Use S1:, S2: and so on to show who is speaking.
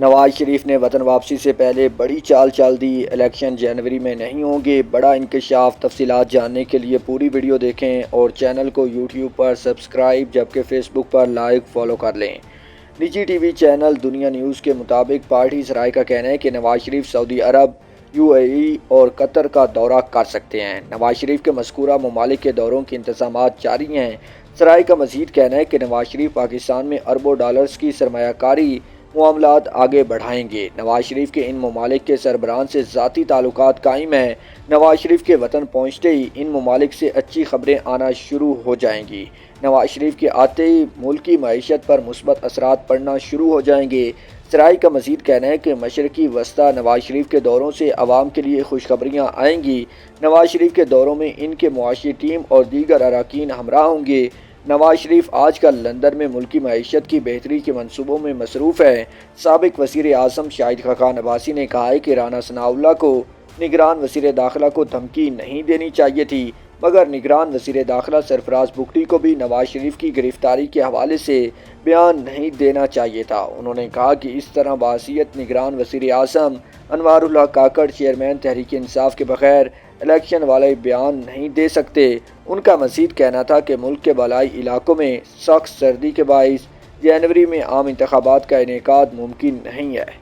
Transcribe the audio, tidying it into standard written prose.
S1: نواز شریف نے وطن واپسی سے پہلے بڑی چال چل دی، الیکشن جنوری میں نہیں ہوں گے، بڑا انکشاف۔ تفصیلات جاننے کے لیے پوری ویڈیو دیکھیں اور چینل کو یوٹیوب پر سبسکرائب جبکہ فیس بک پر لائک فالو کر لیں۔ نجی ٹی وی چینل دنیا نیوز کے مطابق پارٹی سرائے کا کہنا ہے کہ نواز شریف سعودی عرب، یو اے ای اور قطر کا دورہ کر سکتے ہیں۔ نواز شریف کے مذکورہ ممالک کے دوروں کے انتظامات جاری ہیں۔ سرائے کا مزید کہنا ہے کہ نواز شریف پاکستان میں اربوں ڈالرز کی سرمایہ کاری معاملات آگے بڑھائیں گے۔ نواز شریف کے ان ممالک کے سربراہان سے ذاتی تعلقات قائم ہیں۔ نواز شریف کے وطن پہنچتے ہی ان ممالک سے اچھی خبریں آنا شروع ہو جائیں گی۔ نواز شریف کے آتے ہی ملکی معیشت پر مثبت اثرات پڑنا شروع ہو جائیں گے۔ سرائے کا مزید کہنا ہے کہ مشرقی وسطی نواز شریف کے دوروں سے عوام کے لیے خوشخبریاں آئیں گی۔ نواز شریف کے دوروں میں ان کے معاشی ٹیم اور دیگر اراکین ہمراہ ہوں گے۔ نواز شریف آج کل لندن میں ملکی معیشت کی بہتری کے منصوبوں میں مصروف ہیں۔ سابق وزیر اعظم شاہد خاقان عباسی نے کہا ہے کہ رانا ثناء اللہ کو نگران وزیر داخلہ کو دھمکی نہیں دینی چاہیے تھی، مگر نگران وزیر داخلہ سرفراز بگٹی کو بھی نواز شریف کی گرفتاری کے حوالے سے بیان نہیں دینا چاہیے تھا۔ انہوں نے کہا کہ اس طرح بحیثیت نگران وزیر اعظم انوار الحق کاکڑ چیئرمین تحریک انصاف کے بغیر الیکشن والے بیان نہیں دے سکتے۔ ان کا مزید کہنا تھا کہ ملک کے بالائی علاقوں میں سخت سردی کے باعث جنوری میں عام انتخابات کا انعقاد ممکن نہیں ہے۔